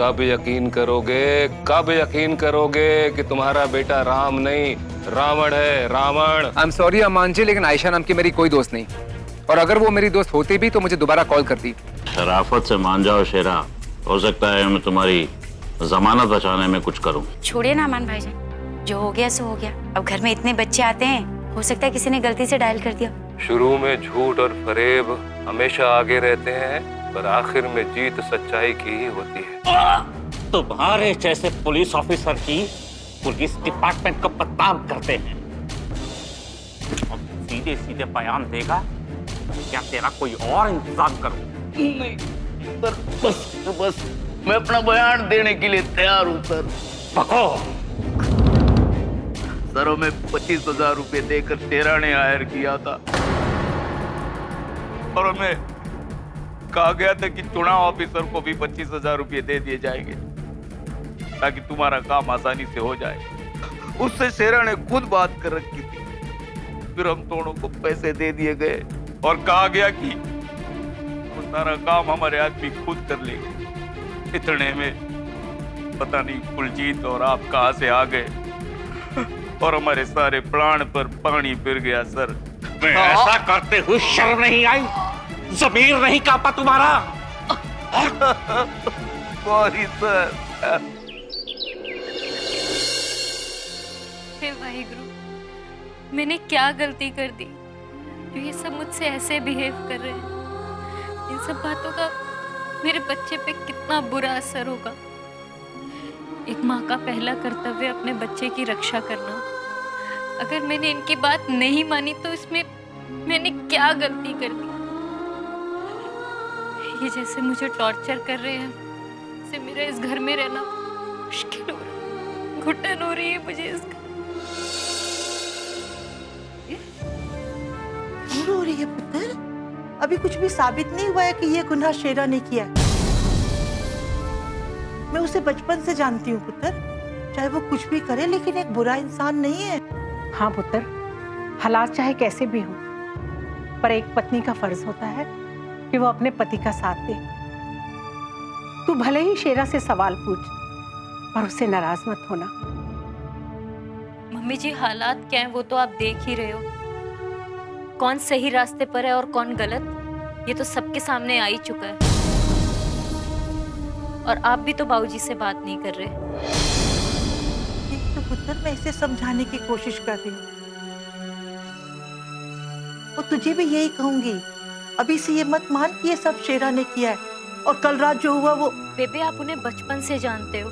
कब यकीन करोगे, कब यकीन करोगे कि तुम्हारा बेटा राम नहीं रावण है, रावण। आई एम सॉरी अमान जी, लेकिन आयशा नाम की मेरी कोई दोस्त नहीं, और अगर वो मेरी दोस्त होती भी तो मुझे दोबारा कॉल करती। शराफत से मान जाओ शेरा, हो सकता है मैं तुम्हारी जमानत बचाने में कुछ करूं। छोड़िए ना अमान भाईजान, जो हो गया सो हो गया। अब घर में इतने बच्चे आते हैं, हो सकता है किसी ने गलती से डायल कर दिया। शुरू में झूठ और फरेब हमेशा आगे रहते हैं, पर आखिर में जीत सच्चाई की ही होती है। तुम्हारे जैसे पुलिस ऑफिसर की पुलिस डिपार्टमेंट को बदनाम करते हैं। सीधे सीधे बयान देगा क्या तेरा कोई और इंतजाम करूं? नहीं सर, बस मैं अपना बयान देने के लिए तैयार हूँ सर। पको सर, हमें 25,000 रुपए देकर शेरा ने हायर किया था और हमें कहा गया था कि चुनाव ऑफिसर को भी 25,000 रुपए दे दिए जाएंगे ताकि तुम्हारा काम आसानी से हो जाए। उससे शेरा ने खुद बात कर रखी थी। फिर हम दोनों को पैसे दे दिए गए और कहा गया कि वो सारा काम हमारे आदमी खुद कर लेंगे। इतने में पता नहीं कुलजीत और आप कहां से आ गए और हमारे सारे प्लान पर पानी फिर गया सर। मैं ऐसा करते हुए शर्म नहीं आई? जमीर नहीं कांपा तुम्हारा? Sorry sir. हे वाहिगुरु, मैंने क्या गलती कर दी जो ये सब मुझसे ऐसे बिहेव कर रहे हैं। इन सब बातों का मेरे बच्चे पे कितना बुरा असर होगा। एक माँ का पहला कर्तव्य अपने बच्चे की रक्षा करना। अगर मैंने इनकी बात नहीं मानी तो इसमें मैंने क्या गलती कर दी? ये जैसे मुझे टॉर्चर कर रहे हैं, इससे मेरा इस घर में रहना मुश्किल हो रहा है। घुटन हो रही है मुझे इस घर। क्यों रो रही है पुत्र? अभी कुछ भी साबित नहीं हुआ है कि ये गुनाह शेरा ने किया है। मैं उसे बचपन से जानती हूँ पुत्र, चाहे वो कुछ भी करे लेकिन एक बुरा इंसान नहीं है। हाँ पुत्र, हालात चाहे कैसे भी हो, पर एक पत्नी का फर्ज होता है कि वो अपने पति का साथ दे। तू भले ही शेरा से सवाल पूछ, पर उससे नाराज मत होना। मम्मी जी, हालात क्या हैं वो तो आप देख ही रहे हो। कौन सही रास्ते पर है और कौन गलत, ये तो सबके सामने आ ही चुका है। और आप भी तो बाबूजी से बात नहीं कर रहे। तो पुत्र, मैं इसे समझाने की कोशिश कर रही हूँ और तुझे भी यही कहूंगी, अभी से ये मत मान कि ये सब शेरा ने किया है और कल रात जो हुआ वो। बेबे, आप उन्हें बचपन से जानते हो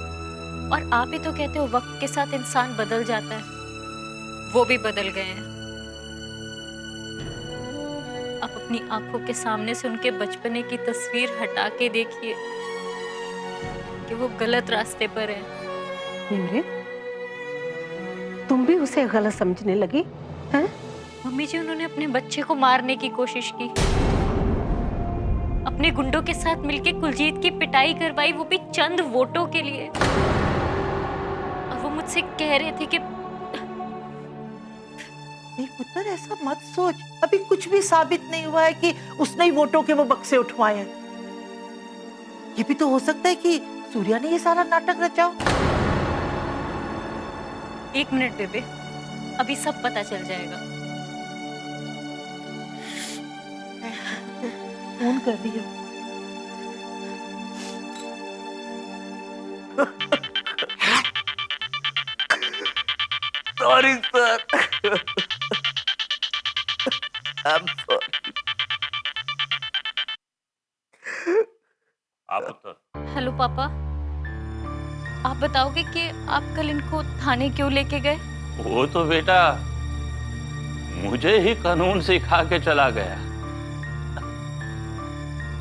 और आप ही तो कहते हो वक्त के साथ इंसान बदल जाता है। वो भी बदल गए हैं। आप अपनी आंखों के सामने से उनके बचपने की तस्वीर हटा के देखिए कि वो गलत रास्ते पर है। निमृत, तुम भी उसे गलत समझने लगी हैं? मम्मी जी, उन्होंने अपने बच्चे को मारने की कोशिश की, अपने गुंडों के साथ मिलके कुलजीत की पिटाई करवाई, वो भी चंद वोटों के लिए। और वो मुझसे कह रहे थे कि नहीं पुत्र, ऐसा मत सोच, अभी कुछ भी साबित नहीं हुआ है कि उसने ही वोटों के वो बक्से उठवाए हैं। ये भी तो हो सकता है कि सूर्या ने ये सारा नाटक रचा हो। 1 मिनट बेबे, अभी सब पता चल जाएगा। फोन कर रही हो। Sorry sir. I'm sorry. आप हेलो पापा, आप बताओगे कि आप कल इनको थाने क्यों लेके गए? वो तो बेटा मुझे ही कानून सिखा के चला गया।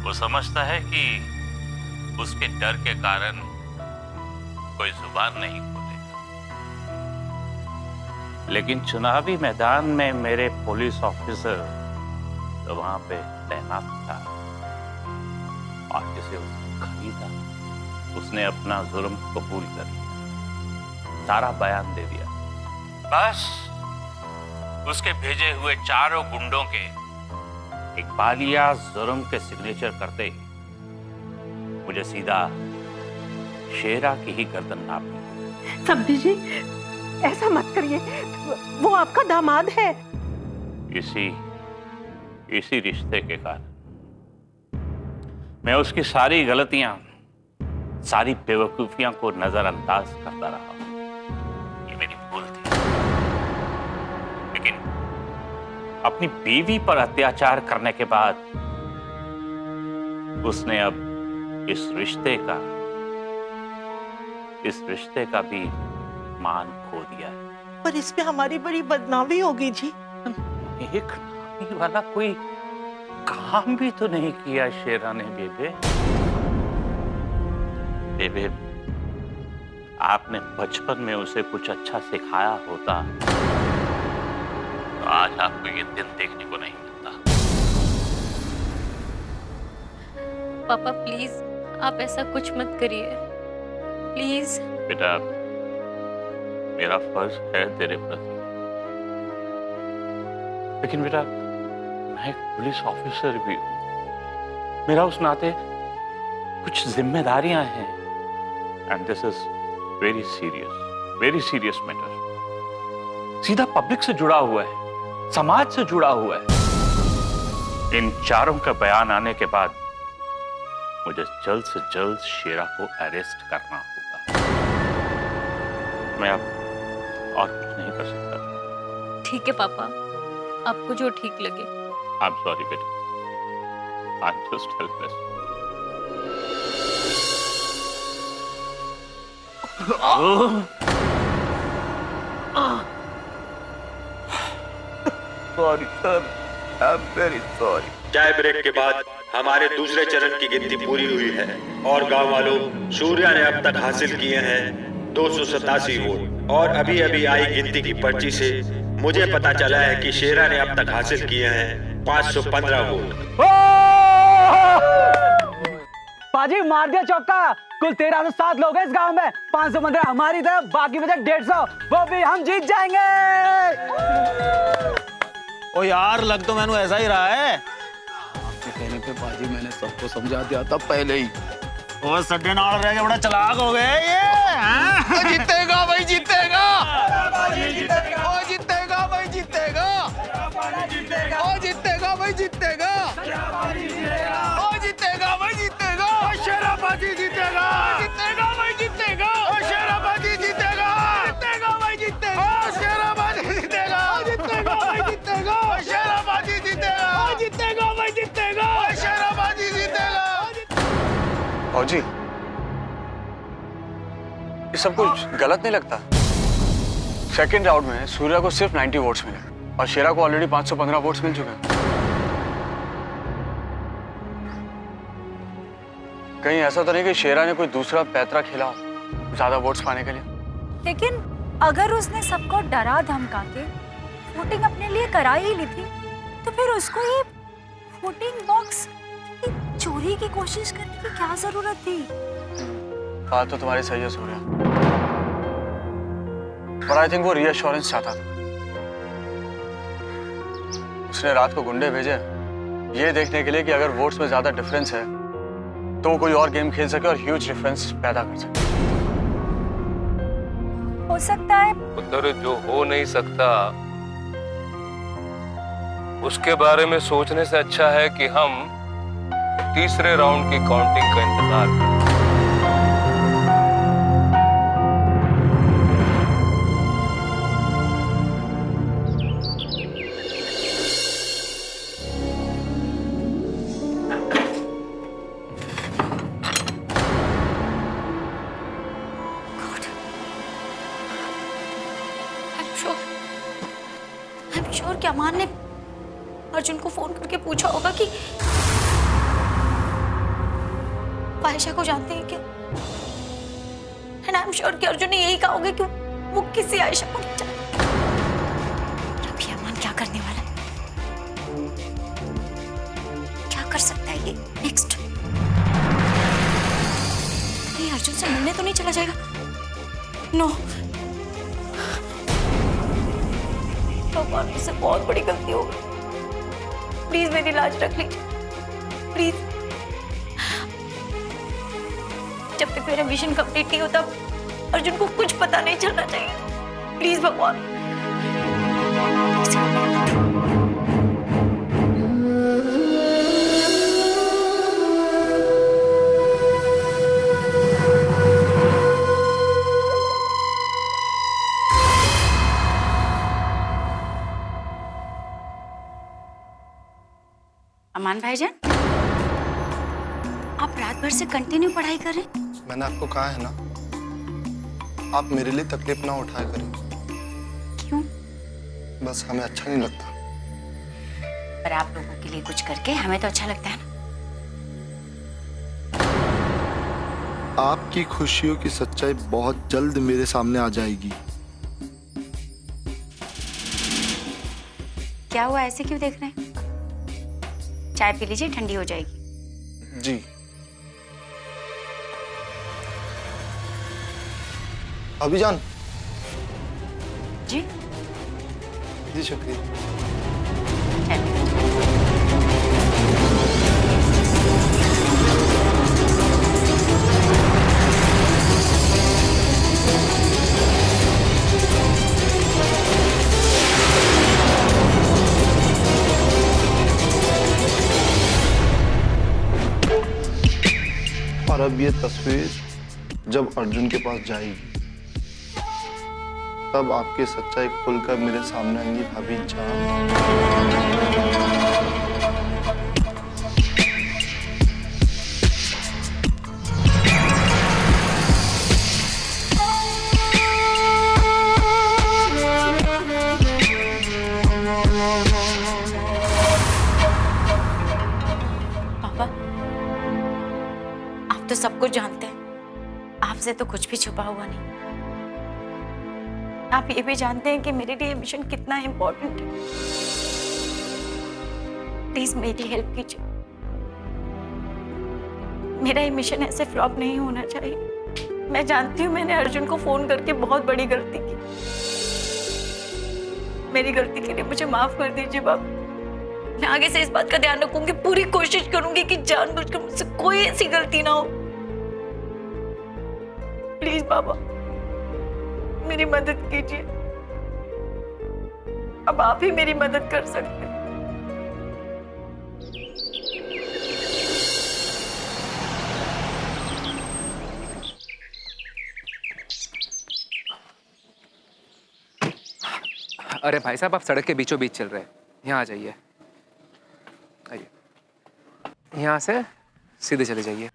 वो समझता है कि उसके डर के कारण कोई जुबान नहीं खोलेगा, लेकिन चुनावी मैदान में मेरे पुलिस ऑफिसर तो वहां पे तैनात था और जिसे उसने खरीदा उसने अपना जुर्म कबूल कर लिया, सारा बयान दे दिया। बस उसके भेजे हुए चारों गुंडों के इकबालिया जुर्म के सिग्नेचर करते ही मुझे सीधा शेरा की ही गर्दन नापनी। समझी जी, ऐसा मत करिए, वो आपका दामाद है। इसी रिश्ते के कारण मैं उसकी सारी गलतियां, सारी बेवकूफियां को नजरअंदाज करता रहा हूं। ये मेरी भूल थी। लेकिन अपनी बीवी पर अत्याचार करने के बाद उसने अब इस रिश्ते का भी मान खो दिया है। पर इसमें हमारी बड़ी बदनामी होगी जी। एक नामी वाला कोई काम भी तो नहीं किया शेरा ने। बेबे, आपने बचपन में उसे कुछ अच्छा सिखाया होता तो आज आपको ये दिन देखने को नहीं मिलता। पापा प्लीज, आप ऐसा कुछ मत करिए प्लीज। बेटा, मेरा फर्ज है तेरे प्रति, लेकिन बेटा मैं एक पुलिस ऑफिसर भी हूं। मेरा उस नाते कुछ जिम्मेदारियां हैं। And this is very serious matter. सीधा पब्लिक से जुड़ा हुआ है, समाज से जुड़ा हुआ है। इन चारों का बयान आने के बाद मुझे जल्द से जल्द शेरा को अरेस्ट करना होगा। मैं अब और कुछ नहीं कर सकता। ठीक है पापा, आपको जो ठीक लगे। आई एम सॉरी बेटा, I am just helpless. Sorry sir, I am very sorry. चाय ब्रेक के बाद हमारे दूसरे चरण की गिनती पूरी हुई है और गांव वालों, सूर्या ने अब तक हासिल किए हैं 287 वोट और अभी अभी आई गिनती की पर्ची से मुझे पता चला है कि शेरा ने अब तक हासिल किए हैं 515 वोट। पाजी मार दिया चौका। कुल 1307 लोग हैं इस गांव में, 515 हमारी तरफ, बाकी बचे 150, वो भी हम जीत जाएंगे। ओ यार, लग तो मैंने ऐसा ही रहा है। आपके कहने पे बाजी मैंने सबको समझा दिया था पहले ही। ओ सड्डे नाल रह के बड़ा चालाक हो गए ये। जीतेगा भाई, जीतेगा। ओ जीतेगा भाई, जीतेगा। ओ जीतेगा भाई, जीतेगा। ओ जीतेगा भाई, जीतेगा। शेराबाजी जीतेगा। जीतेगा भाई, जीतेगा। शेराबाजी जीतेगा। जीतेगा भाई, जीतेगा। शेराबाजी जीतेगा। जीतेगा भाई, जीतेगा। शेराबाजी जीतेगा। जीतेगा भाई, जीतेगा। शेराबाजी जीतेगा। फौजी, ये सब कुछ गलत नहीं लगता? सेकेंड राउंड में सूर्या को सिर्फ 90 वोट्स मिले और शेरा को ऑलरेडी 515 वोट्स मिल चुके हैं। कहीं ऐसा तो नहीं कि शेरा ने कोई दूसरा पैतरा खेला हो ज्यादा वोट्स पाने के लिए? लेकिन अगर उसने सबको डरा धमका के वोटिंग अपने लिए करा ही ली थी, तो फिर उसको ये वोटिंग बॉक्स की चोरी की कोशिश करने की क्या जरूरत थी? बात तो तुम्हारी सही है सूर्या, पर आई थिंक वो रीअश्योरेंस चाहता था। उसने रात को गुंडे भेजे ये देखने के लिए कि अगर वोट्स में ज्यादा डिफरेंस है तो वो कोई और गेम खेल सके और ह्यूज डिफरेंस पैदा कर सके। हो सकता है उधर जो हो नहीं सकता उसके बारे में सोचने से अच्छा है कि हम तीसरे राउंड की काउंटिंग का इंतजार करें। I'm sure कि अमान ने अर्जुन को फोन करके पूछा होगा कि आयशा को जानते हैं क्या? And I'm sure कि अर्जुन ने यही कहा होगा कि वो किसी आयशा को नहीं जानता। अभी अमान क्या करने वाला है? क्या कर सकता है ये नेक्स्ट? ये अर्जुन से मिलने तो नहीं चला जाएगा? नो। भगवान, मुझसे बहुत बड़ी गलती हो गई। प्लीज मेरी लाज रख लीजिए, प्लीज। जब तक मेरा मिशन कंप्लीट नहीं होता अर्जुन को कुछ पता नहीं चलना चाहिए। प्लीज भगवान। अमान भाईजान, आप रात भर से कंटिन्यू पढ़ाई कर रहे हैं? मैंने आपको कहा है ना, आप मेरे लिए तकलीफ ना उठाया करें। क्यों? बस हमें अच्छा नहीं लगता। पर आप लोगों के लिए कुछ करके हमें तो अच्छा लगता है ना। आपकी खुशियों की सच्चाई बहुत जल्द मेरे सामने आ जाएगी। क्या हुआ, ऐसे क्यों देख रहे हैं? चाय पी लीजिए, ठंडी हो जाएगी। जी। अभिजान। जी जी शुक्रिया। चाय पी लीजिए। और अब ये तस्वीर जब अर्जुन के पास जाएगी तब आपकी सच्चाई खुलकर मेरे सामने आएंगी भाभी जान। पापा, आप तो सब कुछ जानते हैं, आपसे तो कुछ भी छुपा हुआ नहीं। आप ये भी जानते हैं कि मेरे लिए मिशन कितना इम्पोर्टेंट है। प्लीज मेरी हेल्प कीजिए। मेरा ये मिशन ऐसे फ्लॉप नहीं होना चाहिए। मैं जानती हूँ मैंने अर्जुन को फोन करके बहुत बड़ी गलती की। मेरी गलती के लिए मुझे माफ कर दीजिए बाबा। मैं आगे से इस बात का ध्यान रखूंगी, पूरी कोशिश करूंगी कि जानबूझकर मुझसे कोई ऐसी गलती ना हो। प्लीज बाबा मेरी मदद कीजिए। अब आप ही मेरी मदद कर सकते हैं। अरे भाई साहब, आप सड़क के बीचों बीच चल रहे हैं, यहाँ आ जाइए। आइए, यहाँ से सीधे चले जाइए।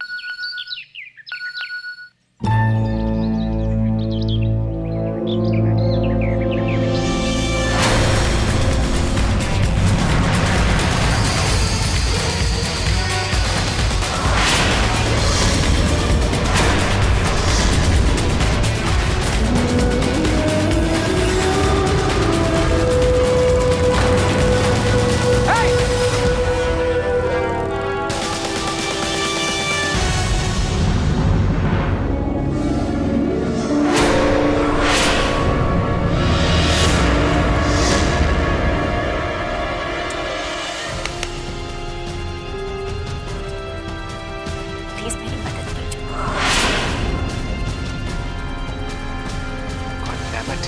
प्लीज मेरी मदद कीजिए। God damn it.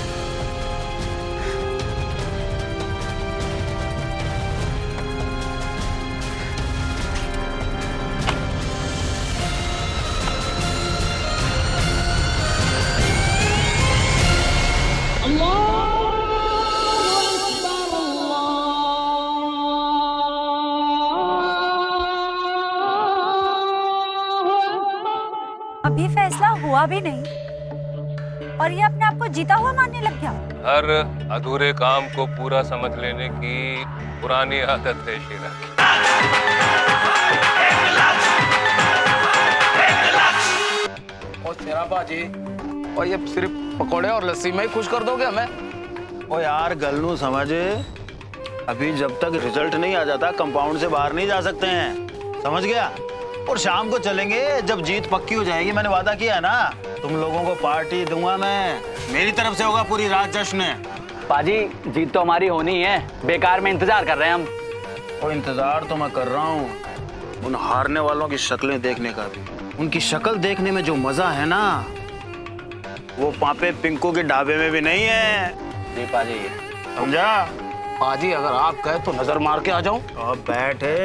अभी फैसला हुआ भी नहीं और ये अपने आप को जीता हुआ मानने लग गया। हर अधूरे काम को पूरा समझ लेने की पुरानी आदत है शीरा की। और तेरा बाजी, और ये सिर्फ पकोड़े और लस्सी में ही खुश कर दोगे हमें? ओ यार गल्लू समझे, अभी जब तक रिजल्ट नहीं आ जाता कंपाउंड से बाहर नहीं जा सकते हैं, समझ गया? और शाम को चलेंगे जब जीत पक्की हो जाएगी, मैंने वादा किया है ना, तुम लोगों को पार्टी दूंगा मैं, मेरी तरफ से होगा पूरी रात जश्न। पाजी जीत तो हमारी होनी है, बेकार में इंतजार कर रहे हैं हम। और इंतजार तो मैं कर रहा हूँ उन हारने वालों की शक्लें देखने का भी। उनकी शक्ल देखने में जो मजा है ना, वो पापे पिंकू के ढाबे में भी नहीं है। जी पाजी। समझा? पाजी अगर आप कहे तो नजर मार के आ जाऊं। अब बैठे,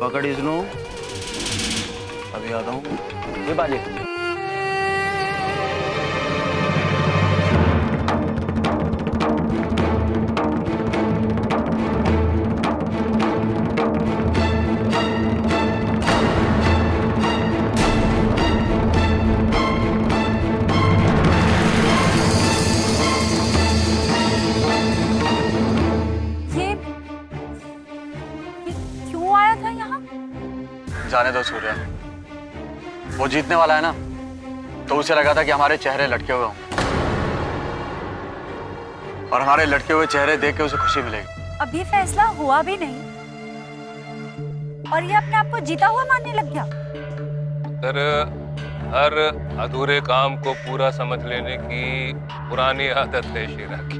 पकड़ इसनु, अभी आता हूँ। जी पाजी। क्यों आया था यहाँ? जाने दो सूर्या, वो जीतने वाला है ना, तो उसे लगा था कि हमारे चेहरे लटके हुए हों और हमारे लटके हुए चेहरे देख के उसे खुशी मिलेगी। अभी फैसला हुआ भी नहीं और ये अपने आप को जीता हुआ मानने लग गया। सर, हर अधूरे काम को पूरा समझ लेने की पुरानी आदत है शेरा की।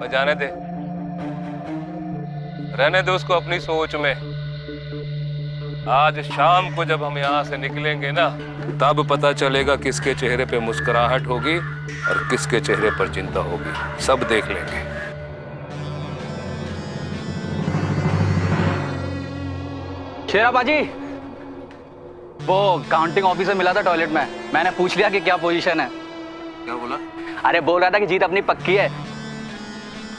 पर जाने दे, रहने दे उसको अपनी सोच में। आज शाम को जब हम यहाँ से निकलेंगे ना, तब पता चलेगा किसके चेहरे पे मुस्कुराहट होगी और किसके चेहरे पर चिंता होगी। सब देख लेंगे। शेरा बाजी, वो काउंटिंग ऑफिसर मिला था टॉयलेट में, मैंने पूछ लिया कि क्या पोजीशन है। क्या बोला? अरे बोल रहा था कि जीत अपनी पक्की है,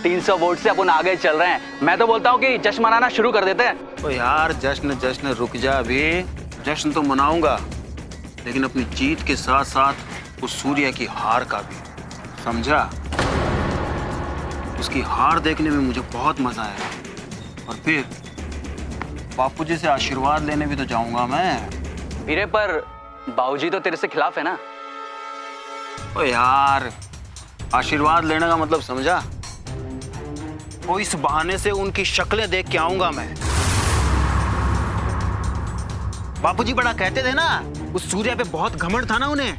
300 वोट से अपन आगे चल रहे हैं। मैं तो बोलता हूँ कि जश्न मनाना शुरू कर देते हैं। तो यार जश्न रुक जा, अभी जश्न तो मनाऊंगा, लेकिन अपनी जीत के साथ साथ उस सूर्या की हार का भी। समझा? उसकी हार देखने में मुझे बहुत मजा आया और फिर बापूजी से आशीर्वाद लेने भी तो जाऊंगा मैं। वीरे, पर बाबूजी तो तेरे से खिलाफ है ना। ओ यार, आशीर्वाद लेने का मतलब समझा? वो इस बहाने से उनकी शक्लें देख के आऊंगा मैं। बापूजी बड़ा कहते थे ना, उस सूर्या पे बहुत घमंड था ना उन्हें,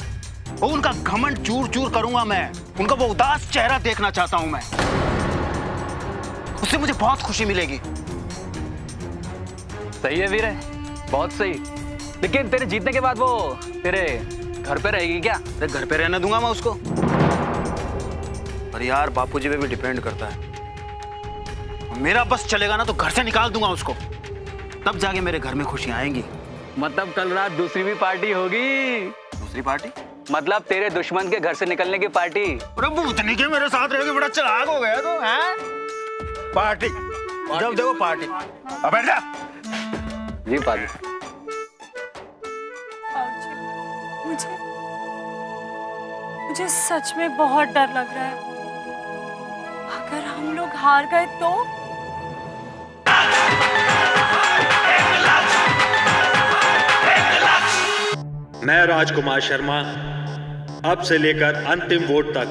वो उनका घमंड चूर चूर करूंगा मैं। उनका वो उदास चेहरा देखना चाहता हूं मैं, उससे मुझे बहुत खुशी मिलेगी। सही है वीरे, बहुत सही। लेकिन तेरे जीतने के बाद वो तेरे घर पे रहेगी क्या? अरे घर पे रहने दूंगा मैं उसको। पर यार बापूजी पे भी डिपेंड करता है। मेरा बस चलेगा ना तो घर से निकाल दूंगा उसको, तब जाके मेरे घर में खुशियां आएंगी। मतलब कल रात दूसरी भी पार्टी होगी? दूसरी पार्टी मतलब तेरे दुश्मन के घर से निकलने की पार्टी? अरे भूतनी के मेरे साथ रह के बड़ा चालाक हो गया तो, हैं? पार्टी जब देखो पार्टी। अब बैठ जा। जी पाजी। मुझे सच में बहुत डर लग रहा है। अगर हम लोग हार गए तो? मैं राजकुमार शर्मा अब से लेकर अंतिम वोट तक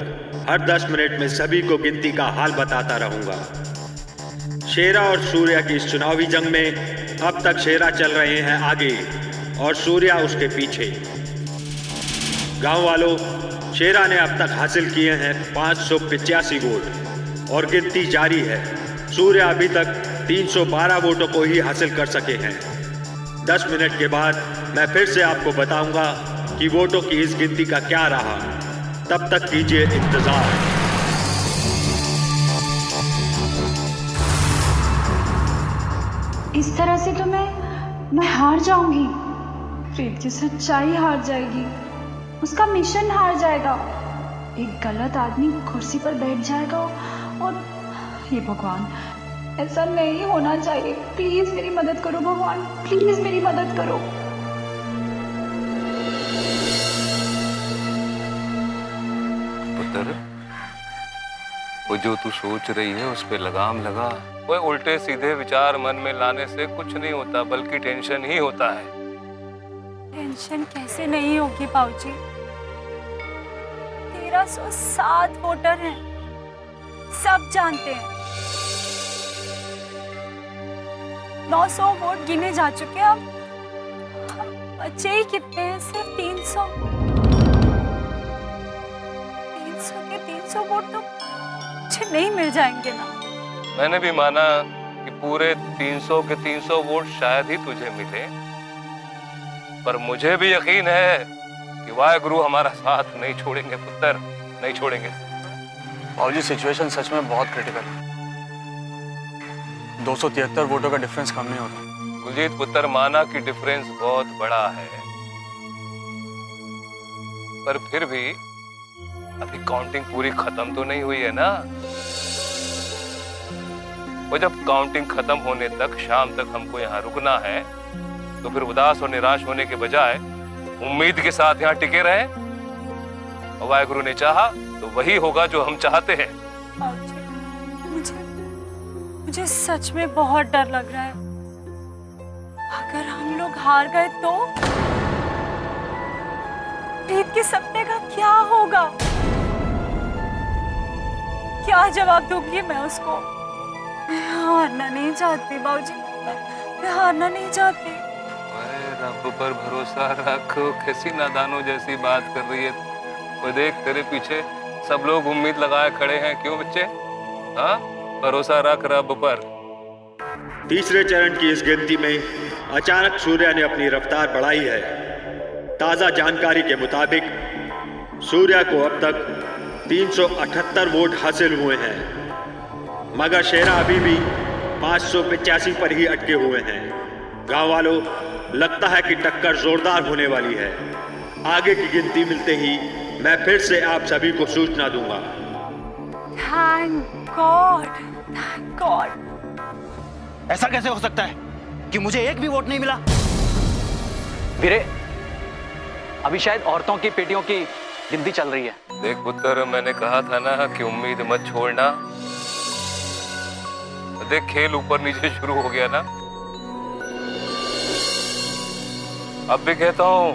हर 10 मिनट में सभी को गिनती का हाल बताता रहूंगा। शेरा और सूर्या की इस चुनावी जंग में अब तक शेरा चल रहे हैं आगे और सूर्या उसके पीछे। गांव वालों, शेरा ने अब तक हासिल किए हैं 585 वोट और गिनती जारी है। सूर्या अभी तक 312 वोटों को ही हासिल कर सके हैं। 10 मिनट के बाद मैं फिर से आपको बताऊंगा कि वोटों की इस गिनती का क्या रहा। तब तक कीजिए इंतजार। इस तरह से तो मैं हार जाऊंगी। प्रीत की सच्चाई हार जाएगी, उसका मिशन हार जाएगा, एक गलत आदमी कुर्सी पर बैठ जाएगा और ये भगवान, ऐसा नहीं होना चाहिए। प्लीज मेरी मदद करो भगवान, प्लीज मेरी मदद करो। पुत्र, वो जो तू सोच रही है उस पे लगाम लगा। वो उल्टे सीधे विचार मन में लाने से कुछ नहीं होता, बल्कि टेंशन ही होता है। टेंशन कैसे नहीं होगी बाबूजी? 1307 वोटर हैं, सब जानते हैं। 900 वोट गिने जा चुके हैं, अब बचे ही कितने हैं? सिर्फ 300। 300 के 300 वोट तो मुझे नहीं मिल जाएंगे ना। मैंने भी माना कि पूरे 300 के 300 वोट शायद ही तुझे मिले, पर मुझे भी यकीन है कि वाहेगुरु हमारा साथ नहीं छोड़ेंगे पुत्र, नहीं छोड़ेंगे। बाबूजी सिचुएशन सच में बहुत क्रिटिकल है। 273 वोटों का डिफरेंस कम नहीं होता। कुलजीत पुत्र, माना कि डिफरेंस बहुत बड़ा है, पर फिर भी अभी काउंटिंग पूरी खत्म तो नहीं हुई है ना। वो जब काउंटिंग खत्म होने तक, शाम तक हमको यहाँ रुकना है, तो फिर उदास और निराश होने के बजाय उम्मीद के साथ यहाँ टिके रहे। और वाहेगुरु ने चाहा तो वही होगा जो हम चाहते हैं। मुझे सच में बहुत डर लग रहा है। अगर हम लोग हार गए तो प्रीत के सपने का क्या होगा? क्या जवाब दूंगी मैं उसको? मैं हारना नहीं चाहती बाबूजी, मैं हारना नहीं चाहती। अरे रब पर भरोसा रखो, कैसी नादानों जैसी बात कर रही है। वो देख, तेरे पीछे सब लोग उम्मीद लगाए खड़े हैं। क्यों बच्चे? हाँ, भरोसा रख रब पर। तीसरे चरण की इस गिनती में अचानक सूर्या ने अपनी रफ्तार बढ़ाई है। ताजा जानकारी के मुताबिक सूर्या को अब तक 378 वोट हासिल हुए हैं, मगर शेरा अभी भी 585 पर ही अटके हुए हैं। गांव वालों, लगता है कि टक्कर जोरदार होने वाली है। आगे की गिनती मिलते ही मैं फिर से आप सभी को सूचना दूंगा। Thank God. ऐसा कैसे हो सकता है कि मुझे एक भी वोट नहीं मिला? वीरे, अभी शायद औरतों की पेटियों की गिनती चल रही है। देख पुत्र, मैंने कहा था ना कि उम्मीद मत छोड़ना। देख, खेल ऊपर नीचे शुरू हो गया ना। अब भी कहता हूं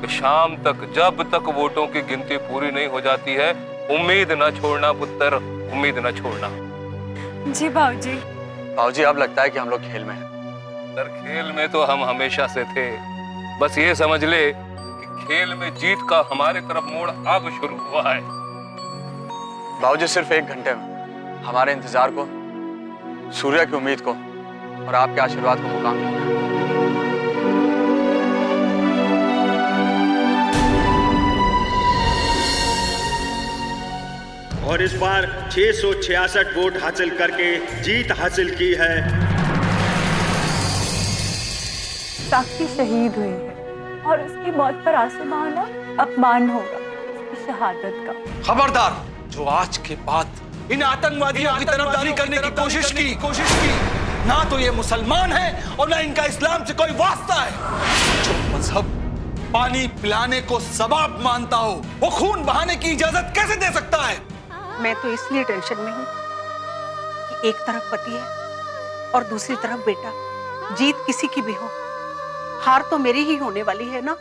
कि शाम तक, जब तक वोटों की गिनती पूरी नहीं हो जाती है, उम्मीद न छोड़ना पुत्र, उम्मीद न छोड़ना। जी बाबूजी। बाबूजी, अब लगता है कि हम लोग खेल में हैं। सर, खेल में तो हम हमेशा से थे। बस ये समझ ले कि खेल में जीत का हमारे तरफ मोड़ अब शुरू हुआ है। बाबूजी, सिर्फ 1 घंटे में हमारे इंतजार को, सूर्या की उम्मीद को और आपके आशीर्वाद को मुकाम मिलेगा। और इस बार 666 वोट हासिल करके जीत हासिल की है। साक्षी शहीद हुई है और उसकी मौत पर आंसू बहाना अपमान होगा उसकी शहादत का। खबरदार, जो आज के बाद इन आतंकवादियों की तरफदारी करने की कोशिश की, ना तो ये मुसलमान है और ना इनका इस्लाम से कोई वास्ता है। जो मजहब पानी पिलाने को सवाब मानता हो, वो खून बहाने की इजाजत कैसे दे सकता है? मैं तो इसलिए टेंशन में हूँ कि एक तरफ पति है और दूसरी तरफ बेटा। जीत किसी की भी हो, हार तो मेरी ही होने वाली है ना।